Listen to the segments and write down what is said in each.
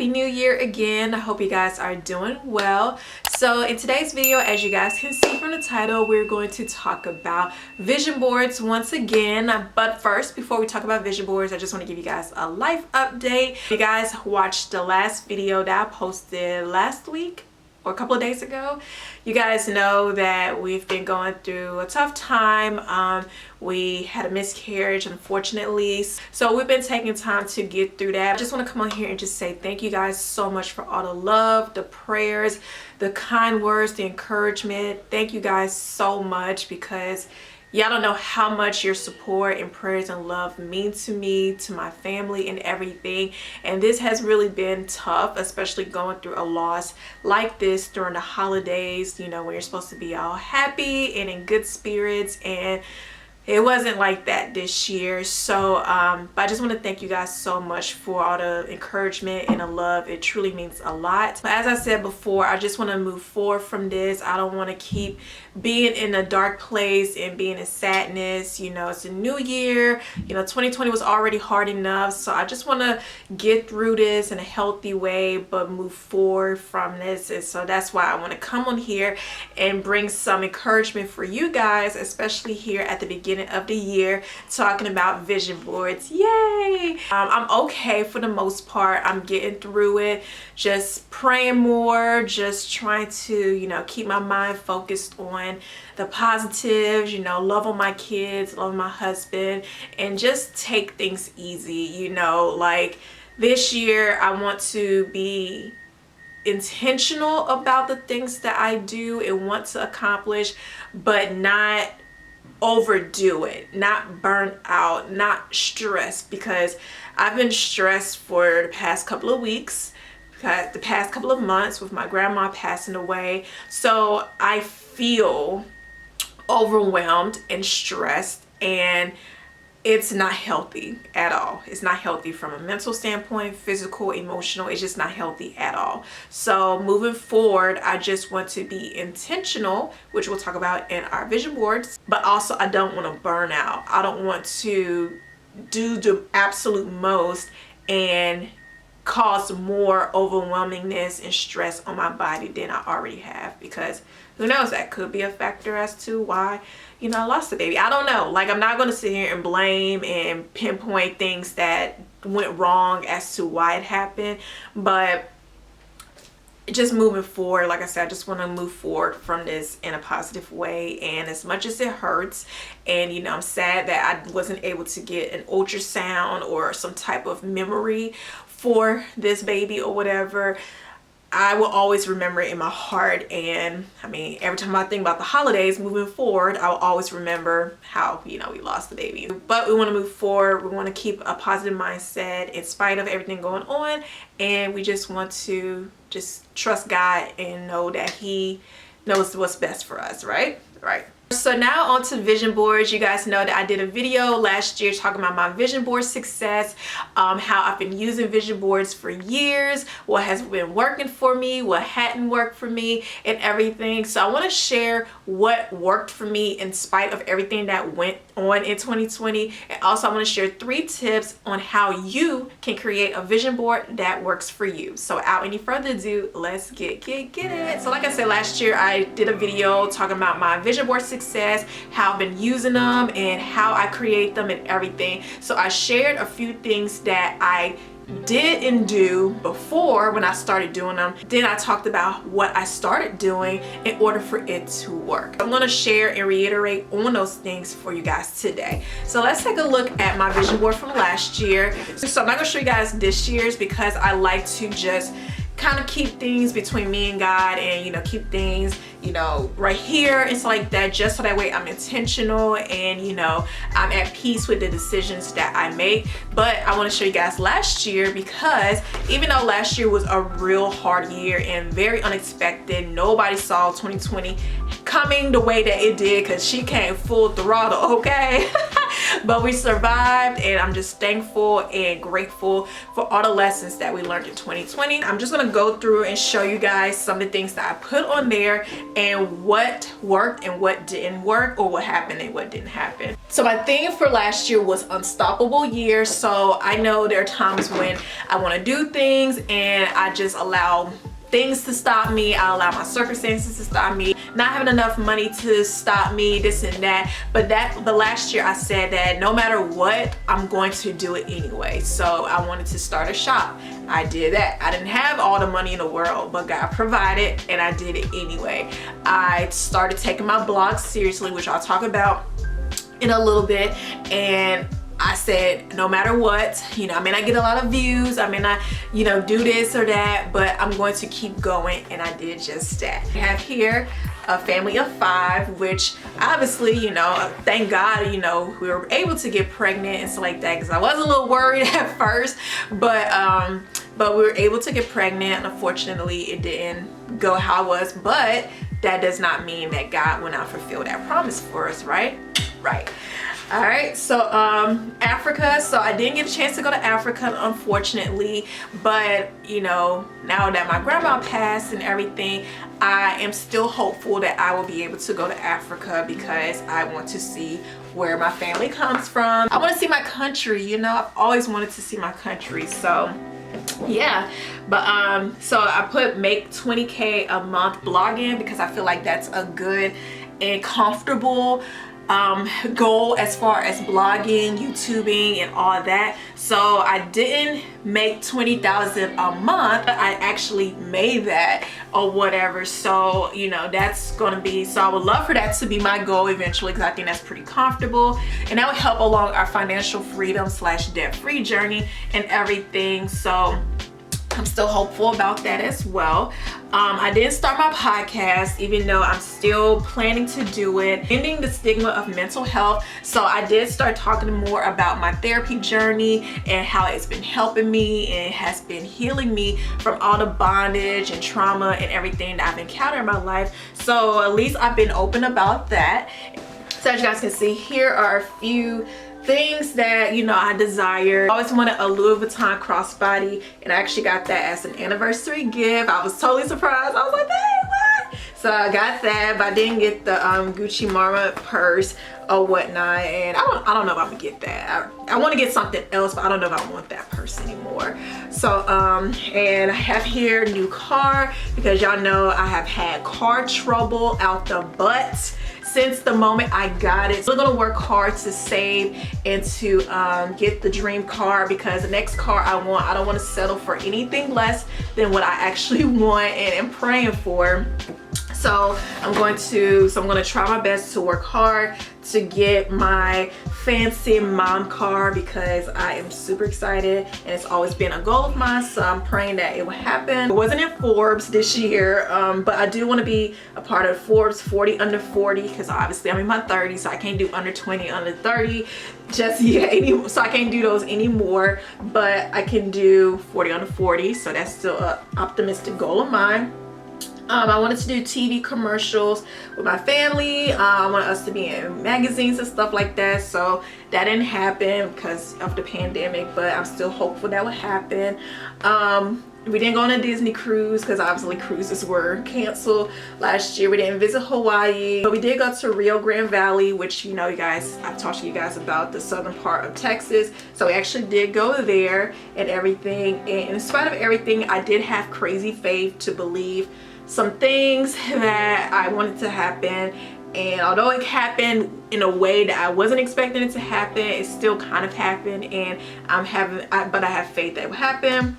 Happy New Year again. I hope you guys are doing well. So in today's video, as you guys can see from the title, we're going to talk about vision boards once again. But first, before we talk about vision boards, I just want to give you guys a life update. If you guys watched the last video that I posted last week or a couple of days ago, you guys know that we've been going through a tough time. We had a miscarriage, unfortunately, so we've been taking time to get through that. I just want to come on here and just say thank you guys so much for all the love, the prayers, the kind words, the encouragement. Thank you guys so much, because y'all don't know how much your support and prayers and love mean to me, to my family and everything. And this has really been tough, especially going through a loss like this during the holidays, you know, when you're supposed to be all happy and in good spirits, and it wasn't like that this year. So but I just want to thank you guys so much for all the encouragement and the love. It truly means a lot. But as I said before, I just want to move forward from this. I don't want to keep being in a dark place and being in sadness. You know, it's a new year. You know, 2020 was already hard enough, so I just want to get through this in a healthy way but move forward from this. And so that's why I want to come on here and bring some encouragement for you guys, especially here at the beginning of the year, talking about vision boards. Yay! I'm okay for the most part. I'm getting through it, just praying more, just trying to, you know, keep my mind focused on the positives, you know, love on my kids, love my husband, and just take things easy. You know, like this year I want to be intentional about the things that I do and want to accomplish, but not overdo it, not burn out, not stressed, because I've been stressed for the past couple of weeks, the past couple of months with my grandma passing away. So I feel overwhelmed and stressed, and it's not healthy at all. It's not healthy from a mental standpoint, physical, emotional. It's just not healthy at all. So moving forward, I just want to be intentional, which we'll talk about in our vision boards, but also I don't want to burn out. I don't want to do the absolute most and cause more overwhelmingness and stress on my body than I already have, because who knows, that could be a factor as to why, you know, I lost the baby. I don't know. Like, I'm not going to sit here and blame and pinpoint things that went wrong as to why it happened, but just moving forward, like I said, I just want to move forward from this in a positive way. And as much as it hurts, and you know, I'm sad that I wasn't able to get an ultrasound or some type of memory for this baby or whatever, I will always remember it in my heart. And I mean, every time I think about the holidays moving forward, I will always remember how, you know, we lost the baby. But we want to move forward. We want to keep a positive mindset in spite of everything going on. And we just want to just trust God and know that He knows what's best for us, right? Right. So now on to vision boards. You guys know that I did a video last year talking about my vision board success, how I've been using vision boards for years, what has been working for me, what hadn't worked for me, and everything. So I want to share what worked for me in spite of everything that went on in 2020. And also I want to share 3 tips on how you can create a vision board that works for you. So without any further ado, let's get it. So like I said, last year I did a video talking about my vision board success, how I've been using them and how I create them and everything. So I shared a few things that I did and do before when I started doing them. Then I talked about what I started doing in order for it to work. I'm going to share and reiterate on those things for you guys today. So let's take a look at my vision board from last year. So I'm not going to show you guys this year's, because I like to just kind of keep things between me and God, and you know, keep things, you know, right here and stuff like that, just so that way I'm intentional and, you know, I'm at peace with the decisions that I make. But I want to show you guys last year, because even though last year was a real hard year and very unexpected, nobody saw 2020 coming the way that it did, because she came full throttle, okay? but we survived, and I'm just thankful and grateful for all the lessons that we learned in 2020. I'm just gonna go through and show you guys some of the things that I put on there and what worked and what didn't work, or what happened and what didn't happen. So my theme for last year was unstoppable year. So I know there are times when I want to do things and I just allow things to stop me. I allow my circumstances to stop me, not having enough money to stop me, this and that. But last year I said that no matter what, I'm going to do it anyway. So I wanted to start a shop. I did that. I didn't have all the money in the world, but God provided, and I did it anyway. I started taking my blog seriously, which I'll talk about in a little bit. And I said, no matter what, I may not get a lot of views, I may not, do this or that, but I'm going to keep going, and I did just that. I have here a family of 5, which obviously, thank God, we were able to get pregnant and stuff like that, because I was a little worried at first, but we were able to get pregnant. Unfortunately, it didn't go how I was, but that does not mean that God will not fulfill that promise for us, right? Right. All right, so Africa. So I didn't get a chance to go to Africa, unfortunately, but now that my grandma passed and everything, I am still hopeful that I will be able to go to Africa, because I want to see where my family comes from. I want to see my country. I've always wanted to see my country. So yeah, but so I put make 20K a month blogging, because I feel like that's a good and comfortable goal as far as blogging, YouTubing, and all that. So I didn't make 20,000 a month, but I actually made that or whatever. So that's gonna be, so I would love for that to be my goal eventually, because I think that's pretty comfortable, and that would help along our financial freedom / debt-free journey and everything. So I'm still hopeful about that as well. I didn't start my podcast, even though I'm still planning to do it. Ending the stigma of mental health. So I did start talking more about my therapy journey and how it's been helping me and has been healing me from all the bondage and trauma and everything that I've encountered in my life. So at least I've been open about that. So as you guys can see, here are a few things that I desire. I always wanted a Louis Vuitton crossbody, and I actually got that as an anniversary gift. I was totally surprised. I was like, hey, what? So I got that, but I didn't get the Gucci Marmot purse or whatnot, and I don't know if I'm gonna get that. I want to get something else, but I don't know if I want that purse anymore. So and I have here a new car, because y'all know I have had car trouble out the butt since the moment I got it. So I'm gonna work hard to save and to get the dream car, because the next car I don't want to settle for anything less than what I actually want and am praying for. So I'm going to try my best to work hard to get my fancy mom car, because I am super excited and it's always been a goal of mine. So I'm praying that it will happen. It wasn't in Forbes this year, but I do want to be a part of Forbes 40 under 40, because obviously I'm in my 30s, so I can't do under 20, under 30 just yet anymore. So I can't do those anymore, but I can do 40 under 40. So that's still an optimistic goal of mine. I wanted to do TV commercials with my family. I wanted us to be in magazines and stuff like that. So that didn't happen because of the pandemic, but I'm still hopeful that will happen. We didn't go on a Disney cruise because obviously cruises were canceled last year. We didn't visit Hawaii, but we did go to Rio Grande Valley, which you guys, I've talked to you guys about the southern part of Texas. So we actually did go there and everything. And in spite of everything, I did have crazy faith to believe some things that I wanted to happen, and although it happened in a way that I wasn't expecting it to happen, it still kind of happened, and but I have faith that it will happen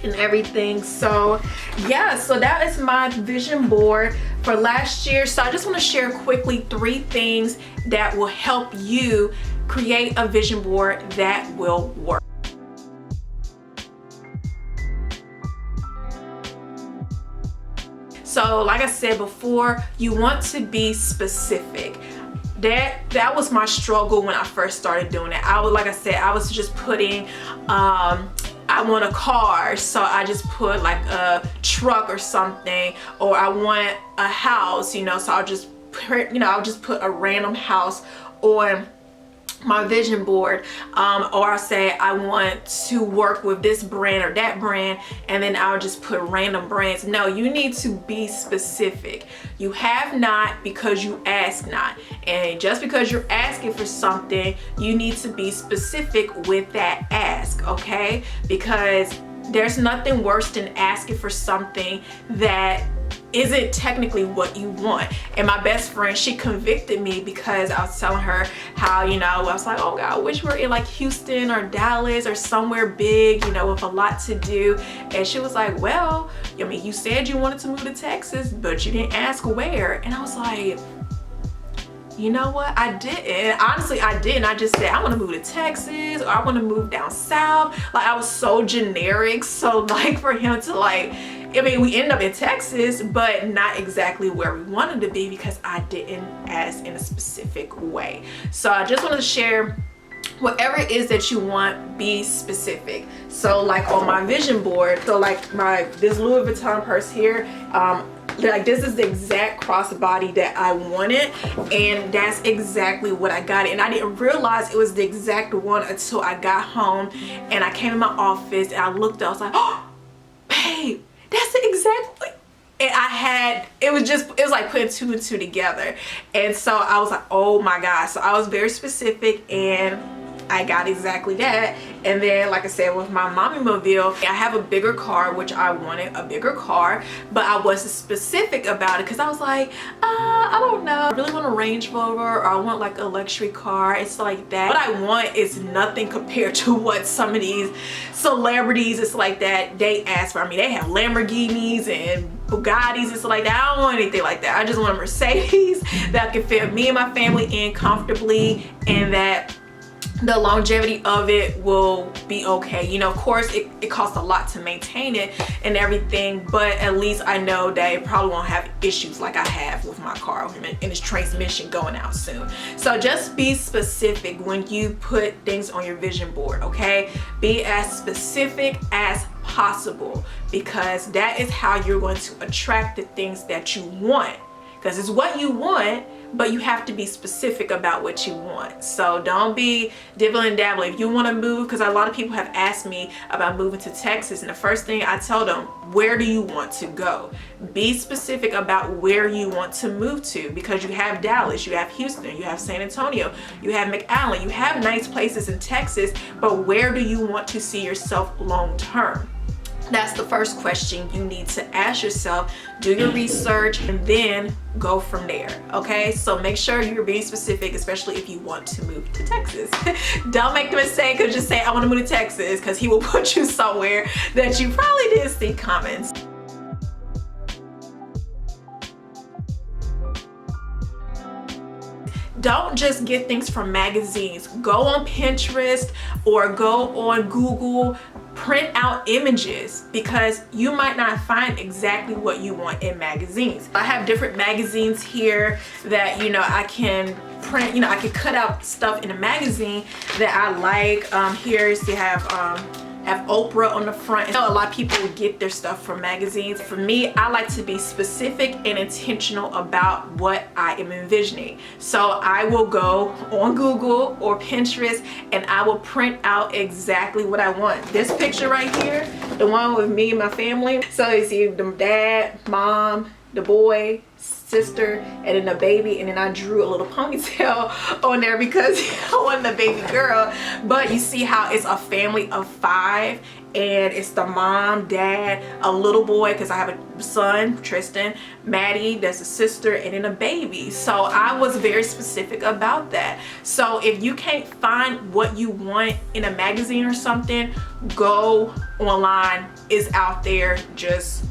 and everything. So yeah, so that is my vision board for last year. So I just want to share quickly 3 things that will help you create a vision board that will work. So like I said before, you want to be specific. That was my struggle when I first started doing it. I was just putting I want a car, so I just put like a truck or something, or I want a house, so I'll just put a random house on my vision board, or I'll say I want to work with this brand or that brand, and then I'll just put random brands. No, you need to be specific. You have not because you ask not, and just because you're asking for something, you need to be specific with that ask, okay? Because there's nothing worse than asking for something that isn't technically what you want. And my best friend, she convicted me because I was telling her how, you know, I was like, oh God, I wish we were in like Houston or Dallas or somewhere big, you know, with a lot to do. And she was like, well, I mean, you said you wanted to move to Texas, but you didn't ask where. And I was like, you know what, I didn't. Honestly, I didn't. I just said I want to move to Texas, or I want to move down south. Like, I was so generic. So like for him to like, I mean, we ended up in Texas, but not exactly where we wanted to be because I didn't ask in a specific way. So I just wanted to share, whatever it is that you want, be specific. So like on my vision board, so like this Louis Vuitton purse here, like this is the exact crossbody that I wanted, and that's exactly what I got. And I didn't realize it was the exact one until I got home and I came in my office and I looked up, I was like, oh babe, that's the exact one. And it was like putting two and two together. And so I was like, oh my God. So I was very specific and I got exactly that. And then, like I said, with my mommy mobile, I have a bigger car, which I wanted a bigger car, but I wasn't specific about it because I was like, I don't know, I really want a Range Rover, or I want like a luxury car. It's like that. What I want is nothing compared to what some of these celebrities, it's like that, they ask for. I mean, they have Lamborghinis and Bugattis. It's like that. I don't want anything like that. I just want a Mercedes that can fit me and my family in comfortably, and that the longevity of it will be okay. You know, of course it costs a lot to maintain it and everything, but at least I know that it probably won't have issues like I have with my car and its transmission going out soon. So just be specific when you put things on your vision board, okay? Be as specific as possible, because that is how you're going to attract the things that you want, because it's what you want, but you have to be specific about what you want. So don't be dibbling and dabbling. If you want to move, because a lot of people have asked me about moving to Texas, and the first thing I tell them, where do you want to go? Be specific about where you want to move to, because you have Dallas, you have Houston, you have San Antonio, you have McAllen, you have nice places in Texas, but where do you want to see yourself long term? That's the first question you need to ask yourself. Do your research and then go from there, okay? So make sure you're being specific, especially if you want to move to Texas. Don't make the mistake of just saying, I want to move to Texas, because he will put you somewhere that you probably didn't see comments. Don't just get things from magazines. Go on Pinterest or go on Google, print out images, because you might not find exactly what you want in magazines. I have different magazines here that, you know, I can print, you know, I can cut out stuff in a magazine that I like. Here you have Oprah on the front. I know a lot of people get their stuff from magazines. For me, I like to be specific and intentional about what I am envisioning. So I will go on Google or Pinterest and I will print out exactly what I want. This picture right here, the one with me and my family. So you see the dad, mom, the boy, sister, and then the baby, and then I drew a little ponytail on there because I wanted the baby girl. But you see how it's a family of 5, and it's the mom, dad, a little boy, because I have a son, Tristan, Maddie, there's a sister, and then a baby. So I was very specific about that. So if you can't find what you want in a magazine or something, go online. It's out there. Just,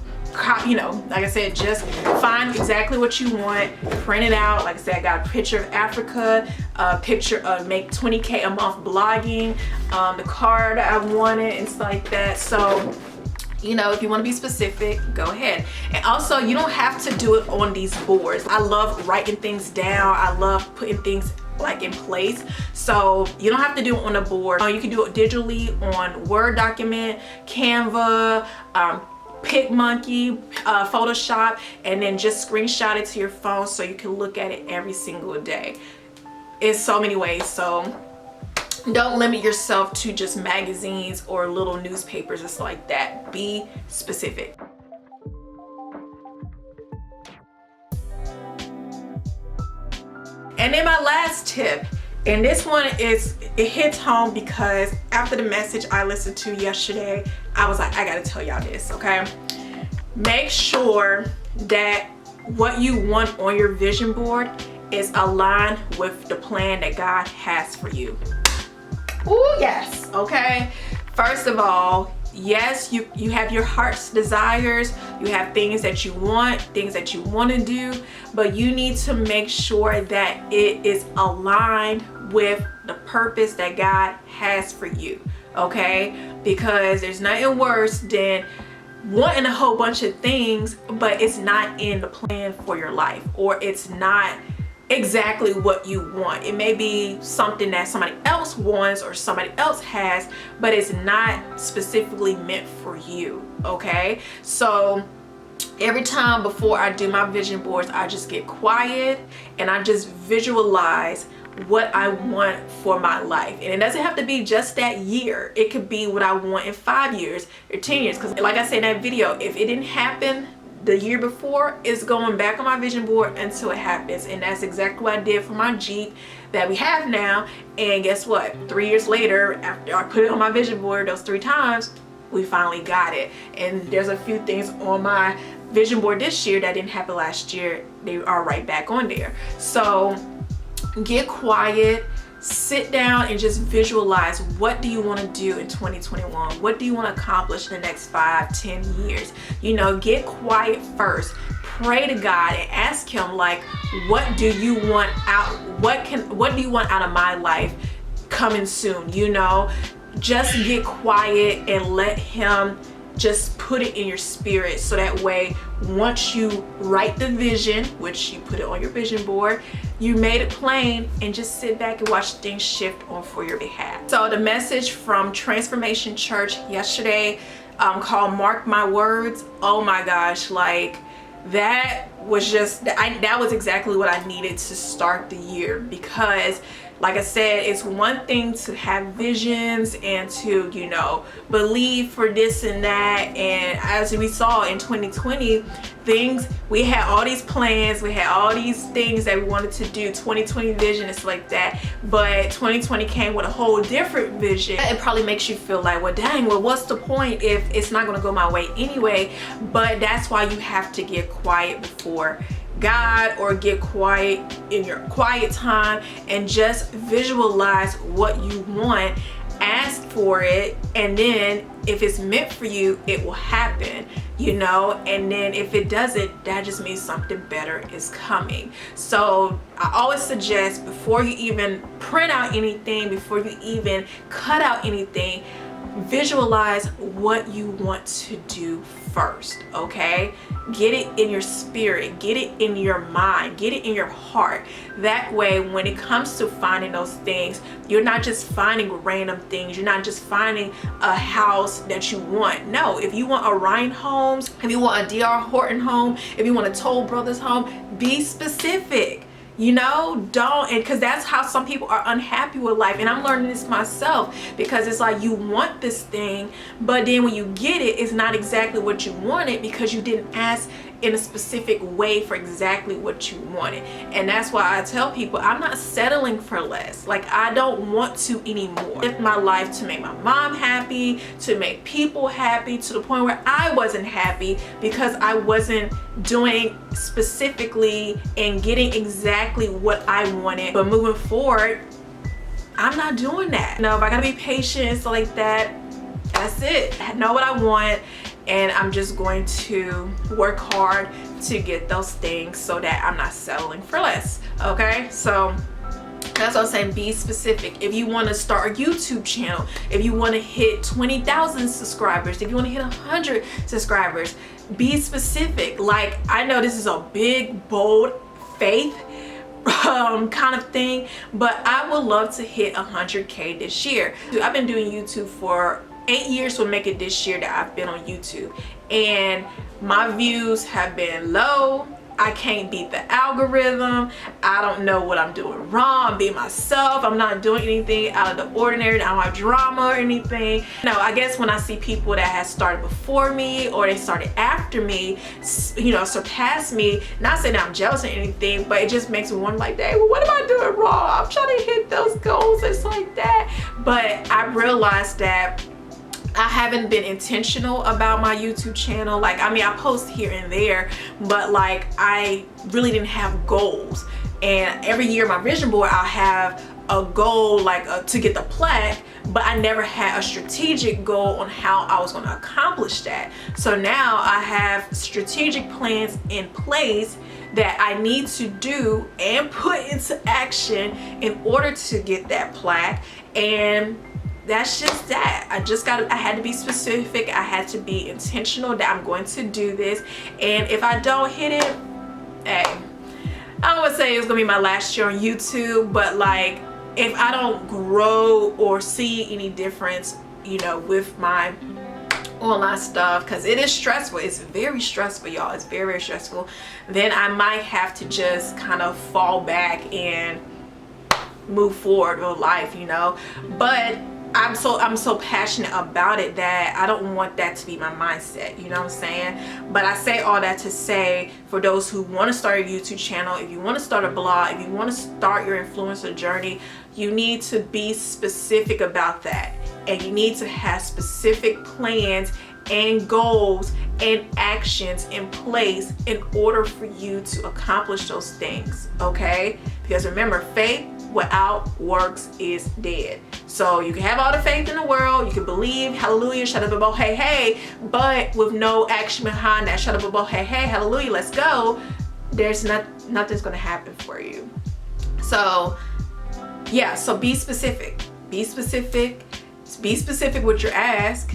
you know, like I said, just find exactly what you want, print it out. Like I said, I got a picture of Africa, a picture of make 20K a month blogging, the car that I wanted and stuff like that. So, you know, if you want to be specific, go ahead. And also, you don't have to do it on these boards. I love writing things down. I love putting things like in place. So you don't have to do it on a board. You can do it digitally on Word document, Canva, PicMonkey, Photoshop, and then just screenshot it to your phone so you can look at it every single day. It's so many ways. So Don't limit yourself to just magazines or little newspapers and stuff like that. Be specific. And then my last tip, and this one it hits home because after the message I listened to yesterday, I was like, I gotta tell y'all this, okay? Make sure that what you want on your vision board is aligned with the plan that God has for you. Oh yes, okay? First of all, yes, you have your heart's desires, you have things that you want to do, but you need to make sure that it is aligned with the purpose that God has for you, okay? Because there's nothing worse than wanting a whole bunch of things, but it's not in the plan for your life, or it's not exactly what you want. It may be something that somebody else wants or somebody else has, but it's not specifically meant for you, okay? So every time before I do my vision boards, I just get quiet and I just visualize what I want for my life. And it doesn't have to be just that year. It could be what I want in 5 years or 10 years. Because like I said in that video, if it didn't happen the year before, it's going back on my vision board until it happens. And that's exactly what I did for my Jeep that we have now. And guess what? 3 years later, after I put it on my vision board those 3 times, we finally got it. And there's a few things on my vision board this year that didn't happen last year. They are right back on there. So get quiet, sit down and just visualize, what do you want to do in 2021? What do you want to accomplish in the next 5-10 years? You know, get quiet first. Pray to God and ask him, like, what do you want out? What do you want out of my life coming soon? You know, just get quiet and let him just put it in your spirit, so that way once you write the vision, which you put it on your vision board, you made it plain, and just sit back and watch things shift on for your behalf. So the message from Transformation Church yesterday, called Mark My Words, oh my gosh, like that was just, that was exactly what I needed to start the year. Because like I said, it's one thing to have visions and to, you know, believe for this and that. And as we saw in 2020, we had all these plans, we had all these things that we wanted to do, 2020 vision, it's like that. But 2020 came with a whole different vision. It probably makes you feel like, well, dang, well, what's the point if it's not going to go my way anyway? But that's why you have to get quiet before God, or get quiet in your quiet time and just visualize what you want, ask for it, and then if it's meant for you, it will happen, you know. And then if it doesn't, that just means something better is coming. So I always suggest, before you even print out anything, before you even cut out anything, visualize what you want to do first, okay? Get it in your spirit, get it in your mind, get it in your heart. That way, when it comes to finding those things, you're not just finding random things, you're not just finding a house that you want. No, if you want a Ryan Homes, if you want a D.R. Horton home, if you want a Toll Brothers home, be specific. You know, don't, and because that's how some people are unhappy with life. And I'm learning this myself, because it's like you want this thing, but then when you get it, it's not exactly what you wanted, because you didn't ask in a specific way for exactly what you wanted. And that's why I tell people, I'm not settling for less. Like, I don't want to anymore. Live my life to make my mom happy, to make people happy, to the point where I wasn't happy because I wasn't doing specifically and getting exactly what I wanted. But moving forward, I'm not doing that. You know, if I gotta be patient and stuff like that, that's it. I know what I want, and I'm just going to work hard to get those things so that I'm not settling for less. Okay, so that's what I'm saying. Be specific. If you want to start a YouTube channel, if you want to hit 20,000 subscribers, if you want to hit 100 subscribers, be specific. Like, I know this is a big, bold faith kind of thing, but I would love to hit 100K this year. I've been doing YouTube for 8 years, will make it this year that I've been on YouTube, and my views have been low I can't beat the algorithm. I don't know what I'm doing wrong. I'm being myself. I'm not doing anything out of the ordinary. I don't have drama or anything. No, I guess when I see people that have started before me or they started after me, you know, surpass me, not saying that I'm jealous or anything, but it just makes me wonder like, hey, well, what am I doing wrong? I'm trying to hit those goals. It's like that. But I realized that I haven't been intentional about my YouTube channel. Like, I mean, I post here and there, but like, I really didn't have goals. And every year, my vision board, I'll have a goal, like to get the plaque, but I never had a strategic goal on how I was going to accomplish that. So now I have strategic plans in place that I need to do and put into action in order to get that plaque. And that's just that. I had to be specific. I had to be intentional that I'm going to do this. And if I don't hit it, hey, I would say it's gonna be my last year on YouTube, but like, if I don't grow or see any difference, you know, with my online stuff, because it is stressful. It's very stressful, y'all. It's very, very stressful. Then I might have to just kind of fall back and move forward with life, you know. But I'm so passionate about it that I don't want that to be my mindset, you know what I'm saying? But I say all that to say, for those who want to start a YouTube channel, if you want to start a blog, if you want to start your influencer journey, you need to be specific about that. And you need to have specific plans and goals and actions in place in order for you to accomplish those things, okay? Because remember, faith without works is dead. So you can have all the faith in the world, you can believe, hallelujah, shut up, hey, hey, but with no action behind that, shut up, hey, hey, hallelujah, let's go, nothing's gonna happen for you. So yeah, so be specific with your ask.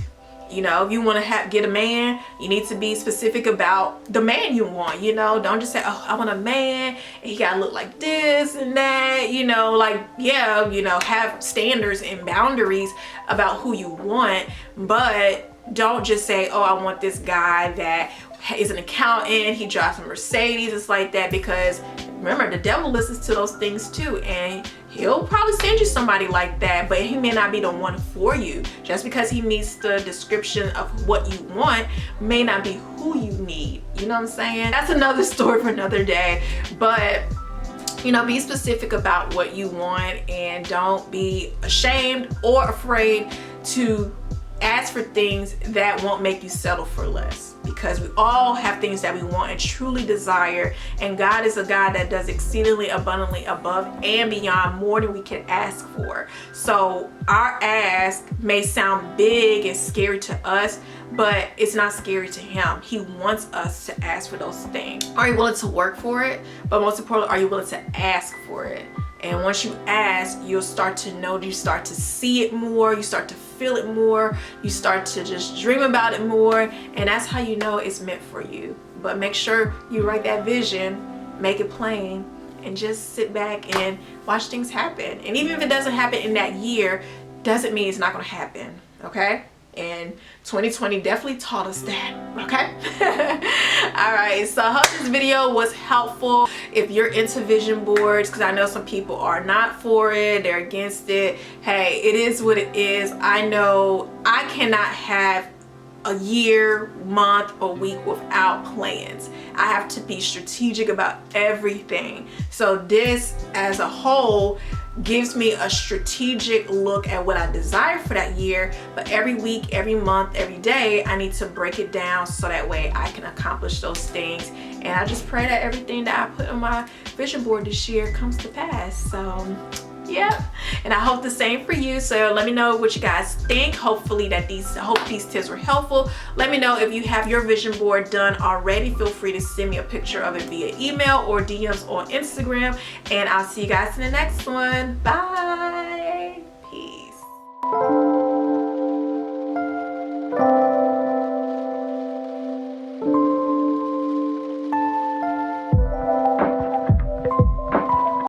You know, if you want to get a man, you need to be specific about the man you want, you know. Don't just say, oh, I want a man and he gotta look like this and that, you know. Like, yeah, you know, have standards and boundaries about who you want, but don't just say, oh, I want this guy that is an accountant, he drives a Mercedes. It's like that, because remember, the devil listens to those things too, and he'll probably send you somebody like that, but he may not be the one for you. Just because he meets the description of what you want may not be who you need. You know what I'm saying? That's another story for another day. But you know, be specific about what you want, and don't be ashamed or afraid to ask for things that won't make you settle for less, because we all have things that we want and truly desire, and God is a God that does exceedingly abundantly above and beyond more than we can ask for. So our ask may sound big and scary to us, but it's not scary to him. He wants us to ask for those things. Are you willing to work for it? But most importantly, are you willing to ask for it? And once you ask, you'll start to know, you start to see it more, you start to feel it more, you start to just dream about it more, and that's how you know it's meant for you. But make sure you write that vision, make it plain, and just sit back and watch things happen. And even if it doesn't happen in that year, doesn't mean it's not gonna happen, okay? And 2020 definitely taught us that, okay? All right, so I hope this video was helpful. If you're into vision boards, because I know some people are not for it, they're against it. Hey, it is what it is. I know I cannot have a year, month, or week without plans. I have to be strategic about everything. So this as a whole gives me a strategic look at what I desire for that year, but every week, every month, every day, I need to break it down so that way I can accomplish those things. And I just pray that everything that I put on my vision board this year comes to pass. So yeah, and I hope the same for you. So let me know what you guys think. Hopefully that hope these tips were helpful. Let me know if you have your vision board done already. Feel free to send me a picture of it via email or DMs on Instagram, and I'll see you guys in the next one. Bye. Peace.